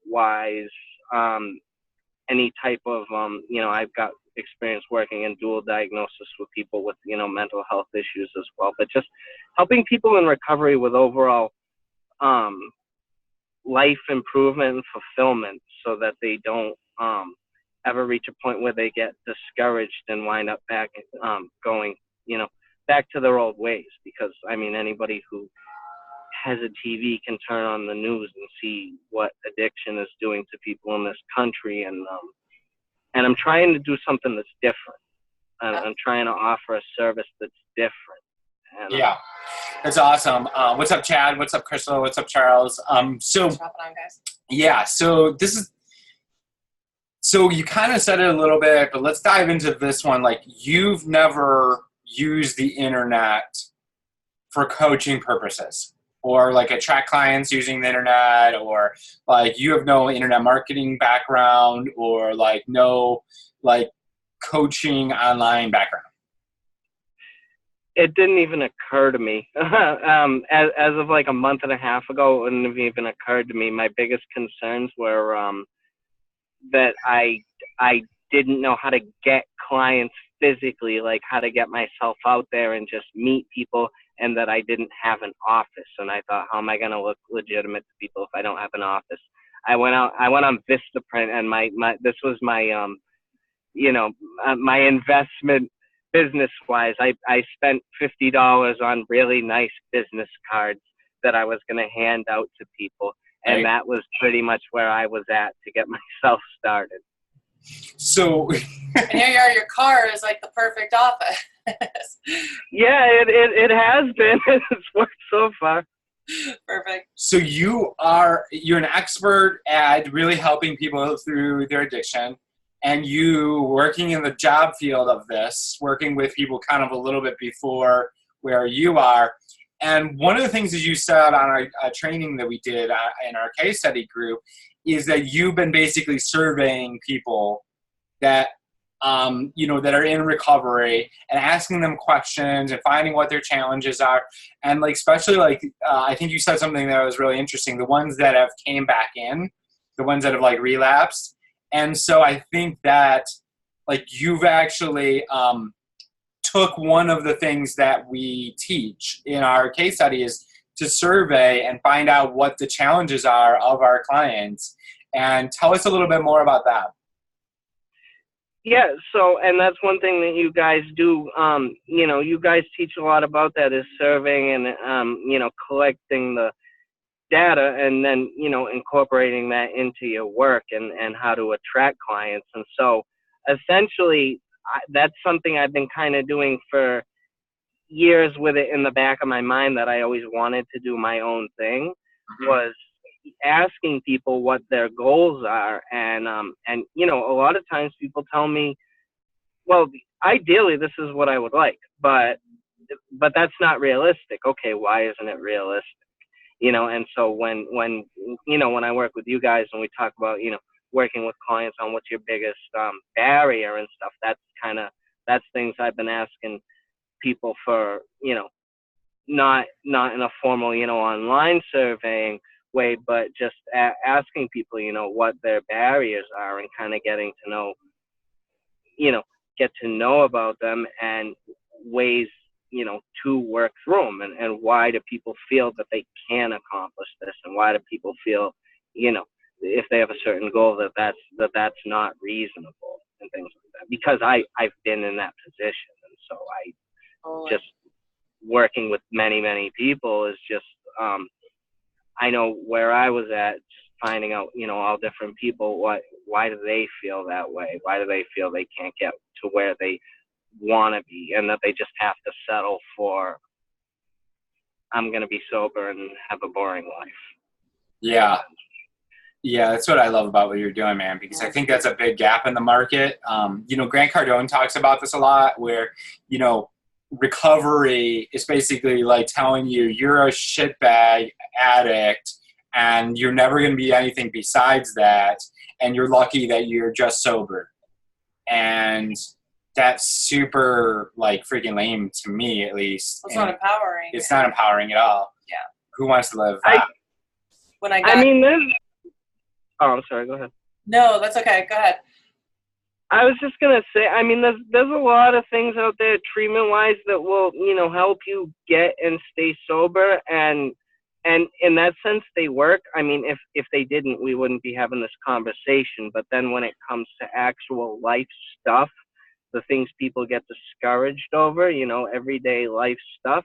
wise, any type of, I've got experience working in dual diagnosis with people with, mental health issues as well, but just helping people in recovery with overall um, life improvement and fulfillment so that they don't ever reach a point where they get discouraged and wind up back going, back to their old ways. Because, I mean, anybody who has a TV can turn on the news and see what addiction is doing to people in this country. And I'm trying to do something that's different. I'm trying to offer a service that's different. And, yeah, that's awesome. What's up, Chad? What's up, Crystal? What's up, Charles? So yeah, so you kind of said it a little bit, but let's dive into this one. Like, you've never used the internet for coaching purposes, or like attract clients using the internet, or like you have no internet marketing background, or like no like coaching online background. It didn't even occur to me. As of like a month and a half ago, it wouldn't have even occurred to me. My biggest concerns were that I didn't know how to get clients physically, like how to get myself out there and just meet people, and that I didn't have an office. And I thought, how am I going to look legitimate to people if I don't have an office? I went on Vistaprint, and this was my my investment business-wise. I spent $50 on really nice business cards that I was going to hand out to people. And that was pretty much where I was at to get myself started. So, and here you are, your car is like the perfect office. Yeah, it has been. It's worked so far. Perfect. So you're an expert at really helping people through their addiction, and you working in the job field of this, working with people kind of a little bit before where you are. And one of the things that you said on our training that we did in our case study group is that you've been basically surveying people that, that are in recovery and asking them questions and finding what their challenges are. And like, especially like, I think you said something that was really interesting, the ones that have came back in, the ones that have like relapsed. And so I think that like you've actually, took one of the things that we teach in our case study is to survey and find out what the challenges are of our clients. And tell us a little bit more about that. Yeah, so, and that's one thing that you guys do, you guys teach a lot about that, is surveying and, collecting the data and then, incorporating that into your work and how to attract clients. And so essentially, that's something I've been kind of doing for years with it in the back of my mind, that I always wanted to do my own thing, was asking people what their goals are. And a lot of times people tell me, well, ideally this is what I would like, but that's not realistic. Okay, why isn't it realistic? And so when I work with you guys and we talk about, working with clients on what's your biggest barrier and stuff, that's things I've been asking people for, not in a formal, online surveying way, but just asking people, what their barriers are, and kind of getting to know, get to know about them and ways, to work through them, and why do people feel that they can accomplish this, and why do people feel, if they have a certain goal, that's not reasonable, and things like that. Because I've been in that position, and so just working with many, many people is just, I know where I was at, just finding out, all different people, why do they feel that way? Why do they feel they can't get to where they want to be, and that they just have to settle for, I'm going to be sober and have a boring life. Yeah. Yeah, that's what I love about what you're doing, man, because I think that's a big gap in the market. Grant Cardone talks about this a lot, where, recovery is basically like telling you you're a shitbag addict and you're never going to be anything besides that, and you're lucky that you're just sober. And that's super, like, freaking lame to me, at least. It's not empowering. It's not empowering at all. Yeah. Who wants to live that? Oh, I'm sorry. Go ahead. No, that's okay. Go ahead. I was just gonna say, I mean, there's a lot of things out there treatment-wise that will, help you get and stay sober, and in that sense, they work. I mean, if they didn't, we wouldn't be having this conversation. But then when it comes to actual life stuff, the things people get discouraged over, everyday life stuff,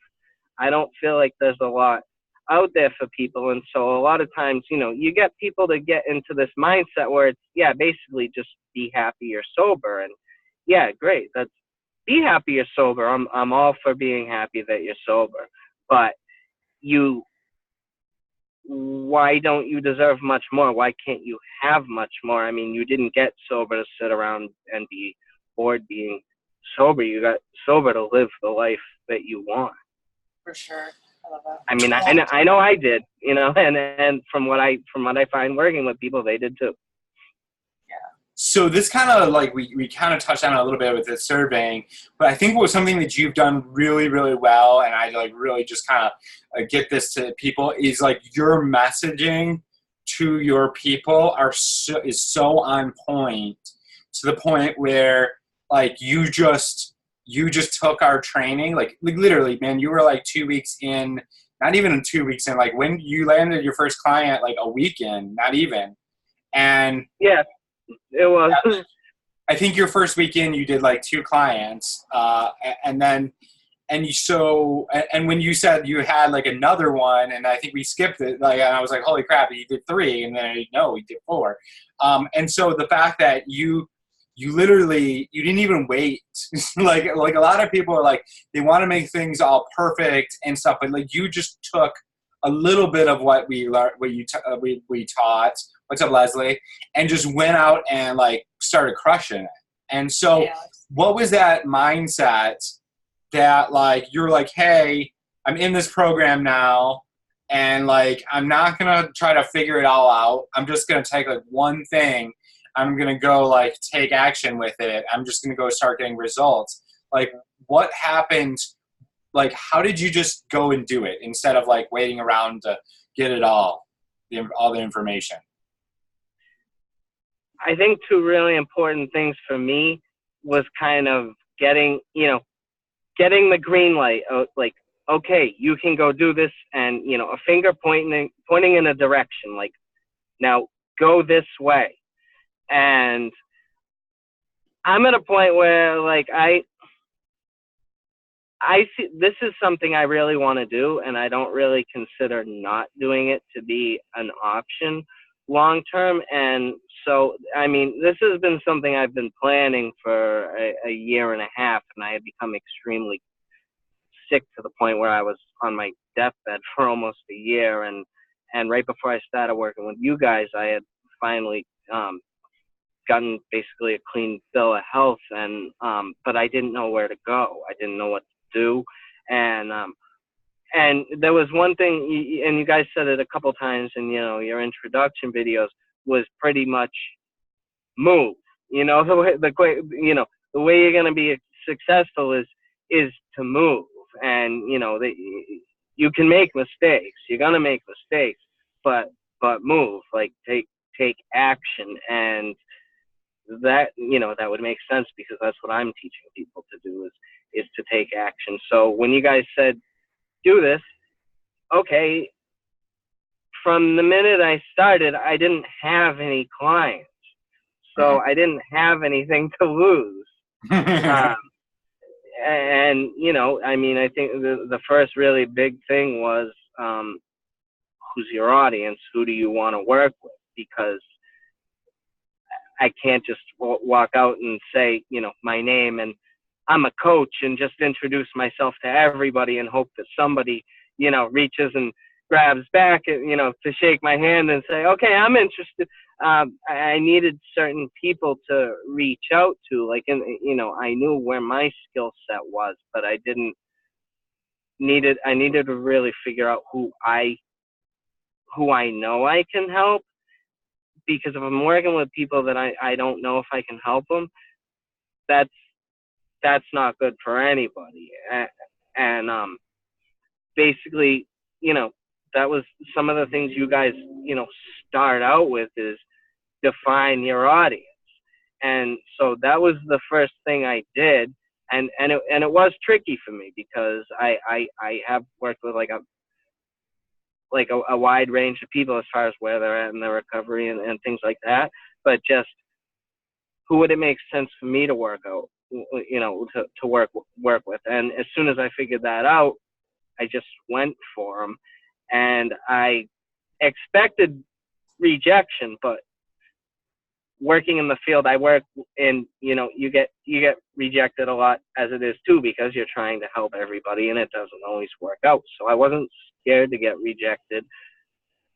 I don't feel like there's a lot out there for people. And so a lot of times, you get people to get into this mindset where it's, yeah, basically just be happy you're sober. And yeah, great. That's be happy you're sober. I'm all for being happy that you're sober. But why don't you deserve much more? Why can't you have much more? I mean, you didn't get sober to sit around and be bored being sober. You got sober to live the life that you want. For sure. I love that. I mean, I know I did, and from what I find working with people, they did too. So this kind of like we kind of touched on it a little bit with the surveying, but I think what was something that you've done really, really well, and I like really just kind of get this to people is like your messaging to your people is so on point, to the point where like you just took our training, like literally, man, you were like 2 weeks in, not even 2 weeks in, like when you landed your first client, like a week in, not even, and yeah. It was. I think your first weekend you did like 2 clients, and when you said you had like another one, and I think we skipped it, like, and I was like, holy crap, you did 3, and then no, we did 4. And so the fact that you literally, you didn't even wait. like a lot of people are like, they want to make things all perfect and stuff, but like you just took a little bit of what we learned, we taught. What's up, Leslie? And just went out and like started crushing it. And so, what was that mindset that like you're like, hey, I'm in this program now, and like I'm not gonna try to figure it all out. I'm just gonna take like one thing. I'm gonna go like take action with it. I'm just gonna go start getting results. Like, what happened? Like, how did you just go and do it instead of like waiting around to get it all the information? I think 2 really important things for me was kind of getting the green light. Like, okay, you can go do this, and a finger pointing in a direction. Like, now go this way. And I'm at a point where like I see this is something I really want to do, and I don't really consider not doing it to be an option long term. And so, I mean, this has been something I've been planning for a year and a half, and I had become extremely sick to the point where I was on my deathbed for almost a year. And right before I started working with you guys, I had finally gotten basically a clean bill of health, and but I didn't know where to go. I didn't know what to do, and there was one thing, and you guys said it a couple times in your introduction videos, was pretty much move. The way you're gonna be successful is to move, and you can make mistakes. You're gonna make mistakes, but move, like take action. And that that would make sense, because that's what I'm teaching people to do is to take action. So when you guys said do this, okay, from the minute I started, I didn't have any clients, so I didn't have anything to lose. And I mean, I think the first really big thing was who's your audience? Who do you want to work with? Because I can't just walk out and say, my name, and I'm a coach, and just introduce myself to everybody and hope that somebody, reaches and grabs back, to shake my hand and say, okay, I'm interested. I needed certain people to reach out to, like, and I knew where my skill set was, but I needed to really figure out who I know I can help. Because if I'm working with people that I don't know if I can help them, that's not good for anybody. And basically, that was some of the things you guys, start out with is define your audience. And so that was the first thing I did. And it was tricky for me because I have worked with like a wide range of people as far as where they're at in their recovery and things like that. But just who would it make sense for me to work out, to work with. And as soon as I figured that out, I just went for them. And I expected rejection, but working in the field I work in, you get rejected a lot as it is too, because you're trying to help everybody and it doesn't always work out. So I wasn't scared to get rejected.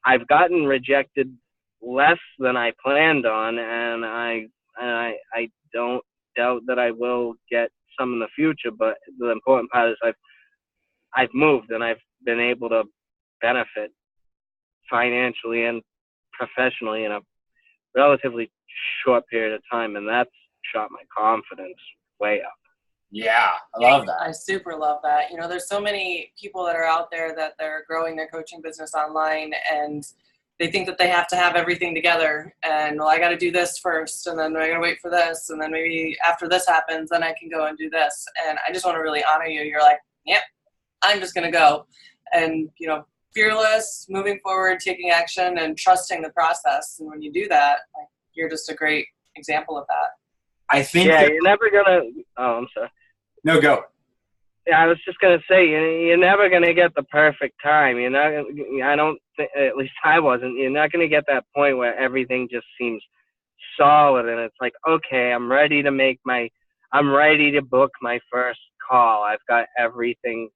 I've gotten rejected less than I planned on, and I don't doubt that I will get some in the future. But the important part is I've moved and I've been able to benefit financially and professionally in a relatively short period of time, and that's shot my confidence way up. Yeah, I love that. I super love that. There's so many people that are out there that they're growing their coaching business online, and they think that they have to have everything together. And, well, I got to do this first, and then I got to wait for this, and then maybe after this happens, then I can go and do this. And I just want to really honor you. You're like, yep, I'm just going to go. And, fearless, moving forward, taking action, and trusting the process. And when you do that, you're just a great example of that. I think. Yeah, you're never gonna. Oh, I'm sorry. No, go. Yeah, I was just gonna say you're never gonna get the perfect time. You're not. I don't think, at least I wasn't. You're not gonna get that point where everything just seems solid and it's like, okay, I'm ready to book my first call. I've got everything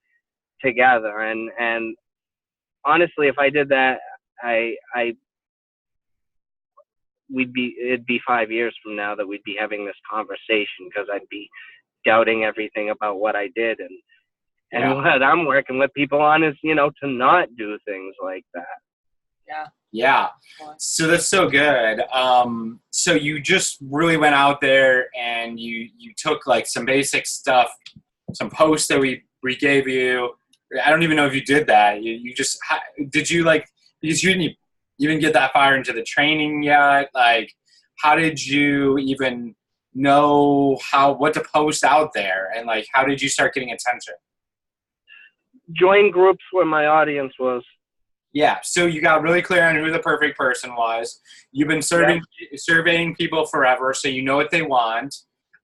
together, and honestly, if I did that, it'd be 5 years from now that we'd be having this conversation, because I'd be doubting everything about what I did. And what I'm working with people on is, to not do things like that. Yeah. Yeah. So that's so good. So you just really went out there and you took like some basic stuff, some posts that we gave you. I don't even know if you did that. You just, did you like, because you didn't even get that far into the training yet. Like, how did you even know what to post out there? And like, how did you start getting attention? Join groups where my audience was. Yeah. So you got really clear on who the perfect person was. You've been surveying people forever, so you know what they want.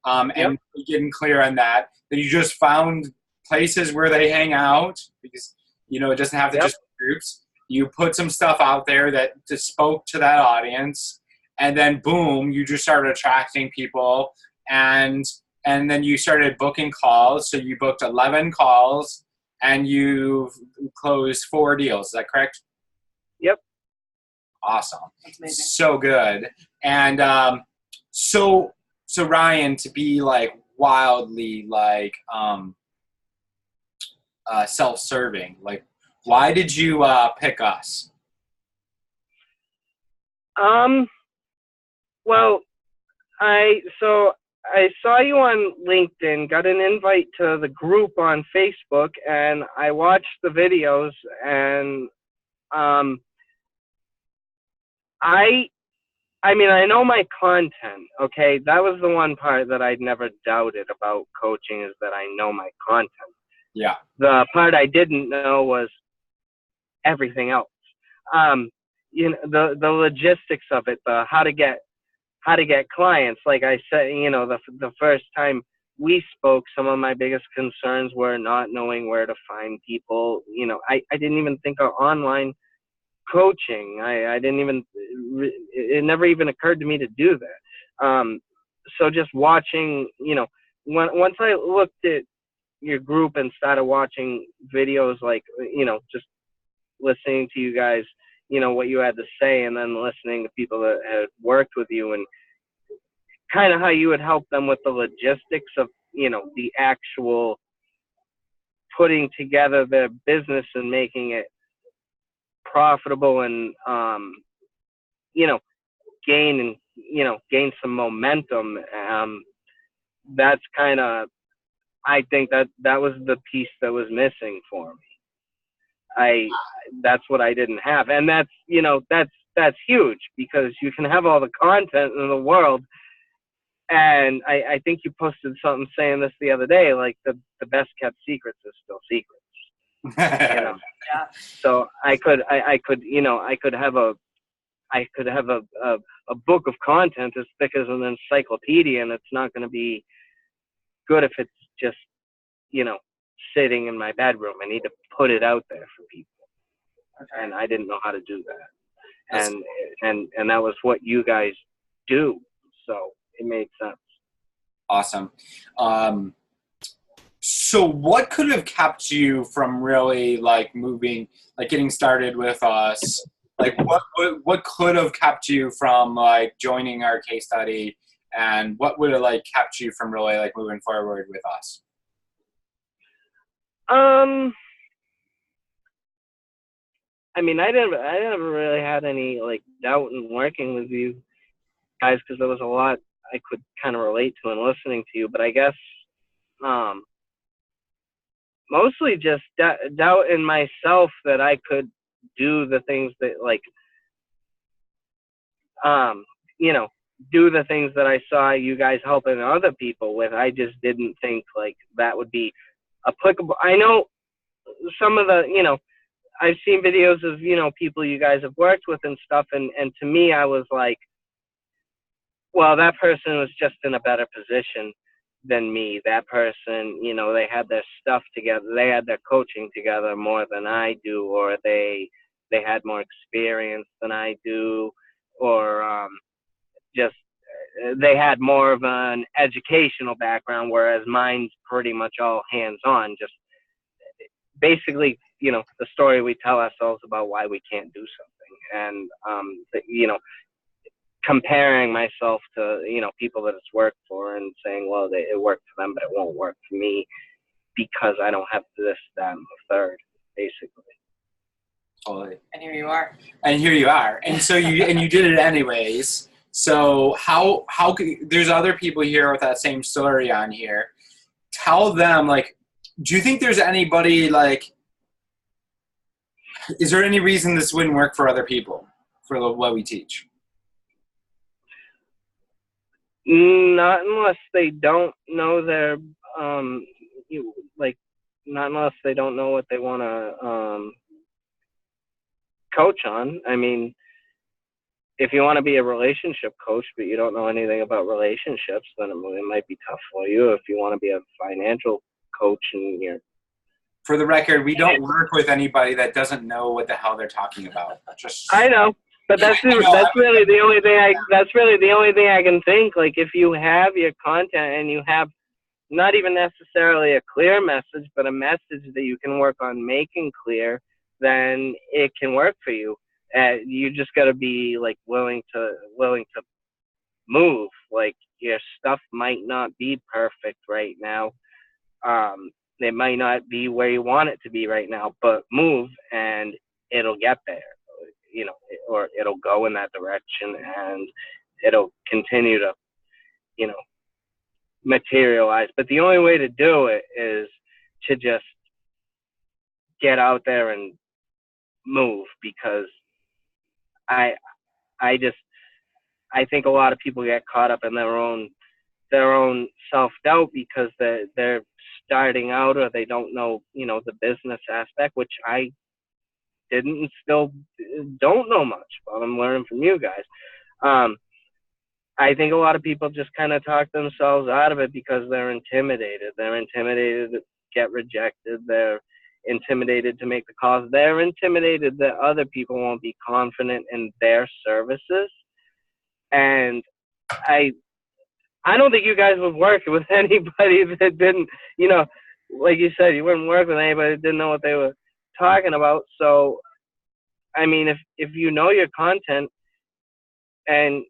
And getting clear on that. Then you just found places where they hang out, because, it doesn't have to just be groups. You put some stuff out there that just spoke to that audience, and then boom, you just started attracting people, and then you started booking calls. So you booked 11 calls, and you closed 4 deals. Is that correct? Yep. Awesome. That's amazing. So good. And so Ryan, to be like wildly like self-serving, like, why did you pick us? Well, I saw you on LinkedIn, got an invite to the group on Facebook, and I watched the videos, and I mean, I know my content, okay? That was the one part that I'd never doubted about coaching, is that I know my content. Yeah. The part I didn't know was everything else. The logistics of it, the how to get clients. Like I said, the first time we spoke, some of my biggest concerns were not knowing where to find people. I didn't even think of online coaching. I didn't even, it never even occurred to me to do that. So just watching, once I looked at your group and started watching videos, like, just listening to you guys, what you had to say, and then listening to people that had worked with you, and kind of how you would help them with the logistics of, the actual putting together their business and making it profitable, and, gain some momentum. That's kind of, I think that was the piece that was missing for me. That's what I didn't have. And that's that's huge because you can have all the content in the world. And I think you posted something saying this the other day, like the best kept secrets is still secrets. You know? Yeah. So I could have a book of content as thick as an encyclopedia, and it's not going to be good if it's just, sitting in my bedroom. I need to put it out there for people. Okay. And I didn't know how to do that. And that was what you guys do. So it made sense. Awesome. So what could have kept you from really like moving, like getting started with us? Like what could have kept you from like joining our case study, and what would have like kept you from really like moving forward with us? I mean, I never really had any like doubt in working with you guys because there was a lot I could kind of relate to in listening to you. But I guess mostly just doubt in myself that I could do the things that do the things that I saw you guys helping other people with. I just didn't think like that would be applicable. I know some of the, I've seen videos of, people you guys have worked with and stuff. And to me, I was like, well, that person was just in a better position than me. That person, they had their stuff together. They had their coaching together more than I do, or they had more experience than I do, or just they had more of an educational background, whereas mine's pretty much all hands-on. Just basically, the story we tell ourselves about why we can't do something, and comparing myself to people that it's worked for and saying, well, it worked for them, but it won't work for me because I don't have this, that, and the third, basically. Totally. And here you are. And here you are. And so you did it anyways. So how there's other people here with that same story on here. Tell them, like, do you think there's anybody, like, is there any reason this wouldn't work for other people, for what we teach? Not unless they don't know their, not unless they don't know what they want to coach on. I mean, if you want to be a relationship coach, but you don't know anything about relationships, then it might be tough for you. If you want to be a financial coach and you're... For the record, we don't work with anybody that doesn't know what the hell they're talking about. I know, but that's really the only thing I can think. Like, if you have your content and you have not even necessarily a clear message, but a message that you can work on making clear, then it can work for you. You just got to be like willing to move. Like, your stuff might not be perfect right now. It might not be where you want it to be right now, but move and it'll get there, or it'll go in that direction and it'll continue to, materialize. But the only way to do it is to just get out there and move, because I think a lot of people get caught up in their own self-doubt because they're starting out, or they don't know, the business aspect, which I didn't and still don't know much, but I'm learning from you guys. I think a lot of people just kind of talk themselves out of it because they're intimidated. They're intimidated to get rejected. They're intimidated to make the calls. They're intimidated that other people won't be confident in their services. And I don't think you guys would work with anybody that didn't, like you said, you wouldn't work with anybody that didn't know what they were talking about. So, I mean, if you know your content and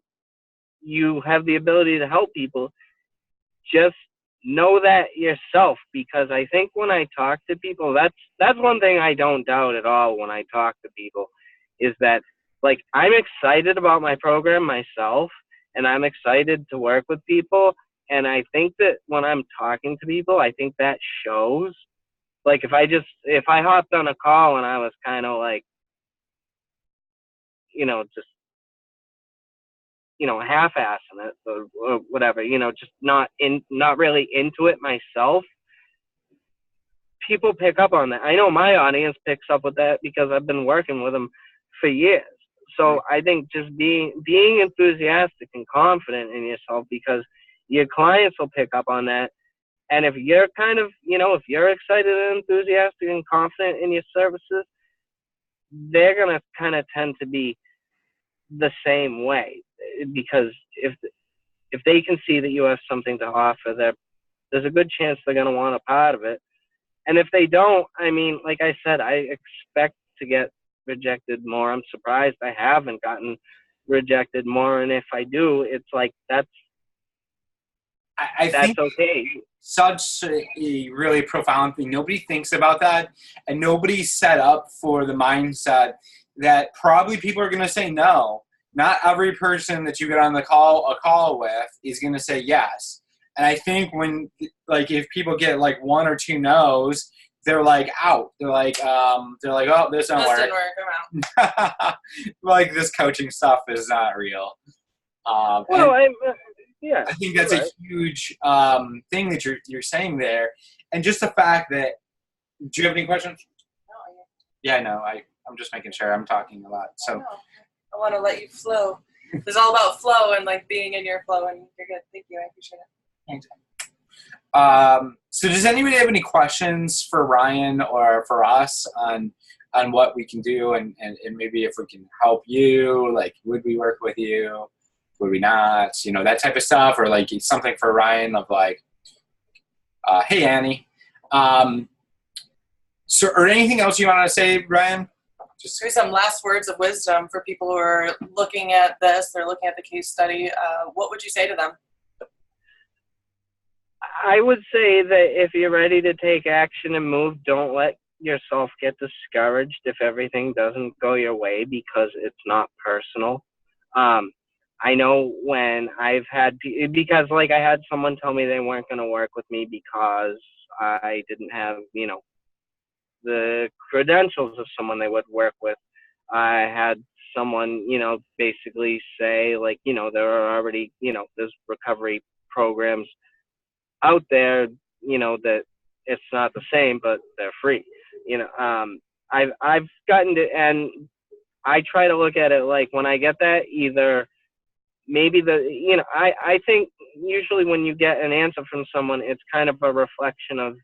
you have the ability to help people, just know that yourself. Because I think when I talk to people, that's one thing I don't doubt at all when I talk to people, is that, like, I'm excited about my program myself, and I'm excited to work with people. And I think that when I'm talking to people, I think that shows. Like, if I hopped on a call and I was kind of like, just half-assing it or whatever, just not really into it myself, people pick up on that. I know my audience picks up with that because I've been working with them for years. So I think just being enthusiastic and confident in yourself, because your clients will pick up on that. And if you're kind of, if you're excited and enthusiastic and confident in your services, they're going to kind of tend to be the same way, because if they can see that you have something to offer, there's a good chance they're going to want a part of it. And if they don't, I mean, like I said, I expect to get rejected more. I'm surprised I haven't gotten rejected more. And if I do, it's like, that's think okay. Such a really profound thing. Nobody thinks about that, and nobody's set up for the mindset that probably people are going to say no. Not every person that you get on a call with is going to say yes. And I think if people get like one or two no's, they're like out. They're like, oh, this don't work. Didn't work. I'm out. Like, this coaching stuff is not real. Yeah, I think that's a huge thing that you're saying there. And just the fact that, do you have any questions? No. Yeah, no, I'm just making sure I'm talking a lot. So I want to let you flow. It's all about flow and like being in your flow, and you're good. Thank you. I appreciate it. So does anybody have any questions for Ryan or for us on what we can do and maybe if we can help you, like, would we work with you? Would we not? That type of stuff, or like something for Ryan of like, hey, Annie. Or anything else you want to say, Ryan? Just some last words of wisdom for people who are looking at this, they're looking at the case study. What would you say to them? I would say that if you're ready to take action and move, don't let yourself get discouraged if everything doesn't go your way, because it's not personal. I know when I had someone tell me they weren't going to work with me because I didn't have, the credentials of someone they would work with. I had someone, basically say, like, there are already, there's recovery programs out there, that it's not the same, but they're free. I've gotten to, and I try to look at it like, when I get that, either maybe I think usually when you get an answer from someone, it's kind of a reflection of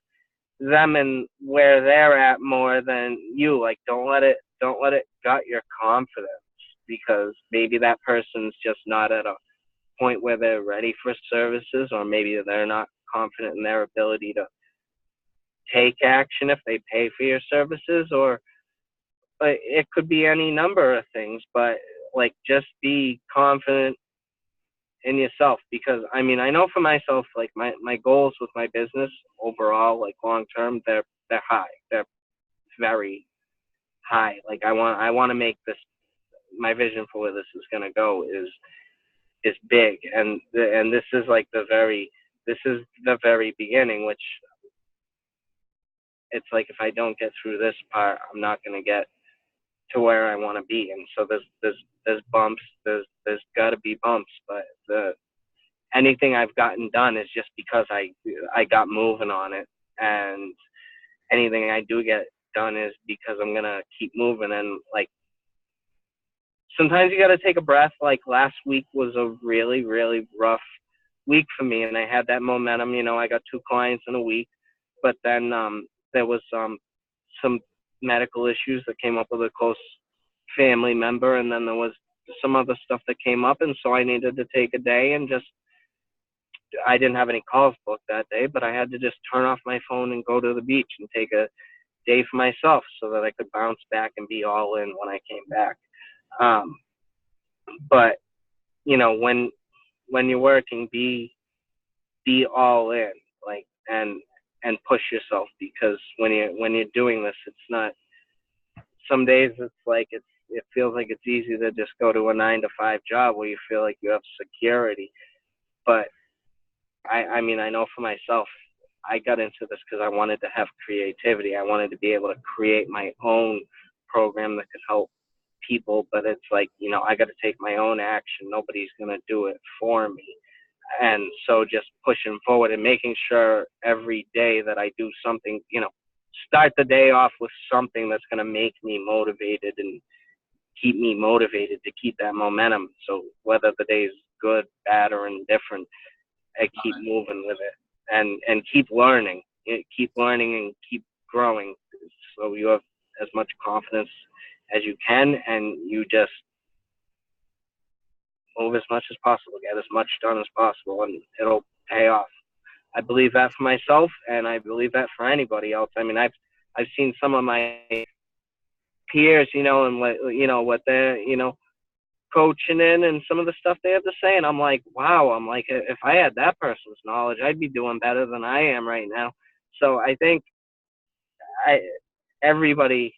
them and where they're at more than you. Like, don't let it gut your confidence, because maybe that person's just not at a point where they're ready for services, or maybe they're not confident in their ability to take action if they pay for your services, or it could be any number of things. But like, just be confident in yourself, because I mean, I know for myself, like my goals with my business overall, like long term, they're high. They're very high. Like, I want to make this, my vision for where this is going to go is big, and this is like the very beginning, which it's like, if I don't get through this part, I'm not going to get to where I want to be. And so there's bumps, there's got to be bumps, but anything I've gotten done is just because I got moving on it, and anything I do get done is because I'm going to keep moving. And like, sometimes you got to take a breath. Like, last week was a really, really rough week for me, and I had that momentum. I got 2 clients in a week, but then there was some medical issues that came up with a close family member, and then there was some other stuff that came up, and so I needed to take a day and I didn't have any calls booked that day, but I had to just turn off my phone and go to the beach and take a day for myself so that I could bounce back and be all in when I came back. But when you're working, be all in, like, and push yourself, because when you're doing this, it's not, some days it's like, it feels like it's easy to just go to a 9-to-5 job where you feel like you have security. But I mean, I know for myself, I got into this because I wanted to have creativity. I wanted to be able to create my own program that could help people, but it's like, I got to take my own action. Nobody's going to do it for me. And so just pushing forward and making sure every day that I do something, start the day off with something that's going to make me motivated and keep me motivated to keep that momentum. So whether the day is good, bad, or indifferent, I keep moving with it and keep learning. Keep learning and keep growing. So you have as much confidence as you can, and you just move as much as possible, get as much done as possible, and it'll pay off. I believe that for myself, and I believe that for anybody else. I mean, I've seen some of my peers, and what they're, coaching in, and some of the stuff they have to say, and I'm like, wow. I'm like, if I had that person's knowledge, I'd be doing better than I am right now. So I think everybody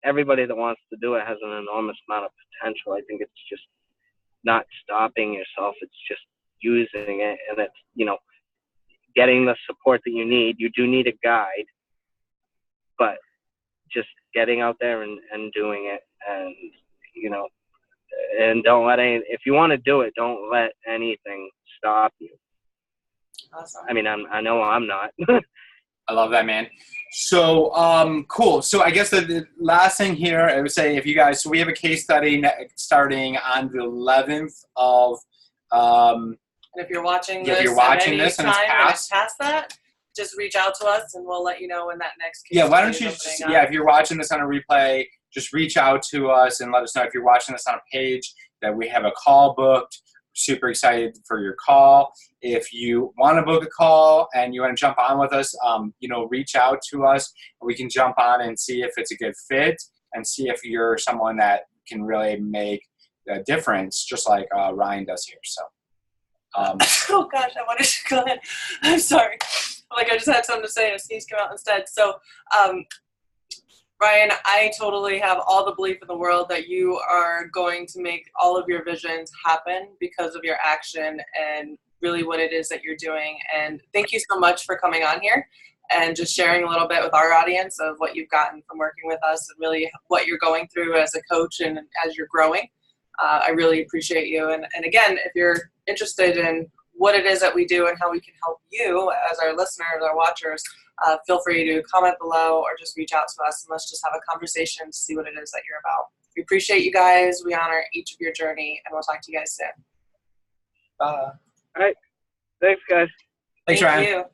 that wants to do it has an enormous amount of potential. I think it's just not stopping yourself. It's just using it, and it's, getting the support that you need. You do need a guide, but just getting out there and doing it, and, and don't let if you want to do it, don't let anything stop you. Awesome. I mean, I know I'm not. I love that, man. So, cool. So I guess the last thing here, I would say, if you guys, so we have a case study starting on the 11th of, and if you're watching this, and it's past that, just reach out to us and we'll let you know when that next case why don't you just, if you're watching this on a replay, just reach out to us and let us know. If you're watching this on a page, that we have a call booked. Super excited for your call. If you want to book a call and you want to jump on with us, reach out to us. We can jump on and see if it's a good fit and see if you're someone that can really make a difference, just like Ryan does here. So, oh gosh, I wanted to go ahead. I'm sorry. I just had something to say and a sneeze came out instead. So, Ryan, I totally have all the belief in the world that you are going to make all of your visions happen because of your action and really what it is that you're doing. And thank you so much for coming on here and just sharing a little bit with our audience of what you've gotten from working with us and really what you're going through as a coach and as you're growing. I really appreciate you. And again, if you're interested in what it is that we do and how we can help you as our listeners, our watchers, feel free to comment below or just reach out to us and let's just have a conversation to see what it is that you're about. We appreciate you guys. We honor each of your journey, and we'll talk to you guys soon. bye. All right. Thanks, guys. Thanks, Thank Ryan. you.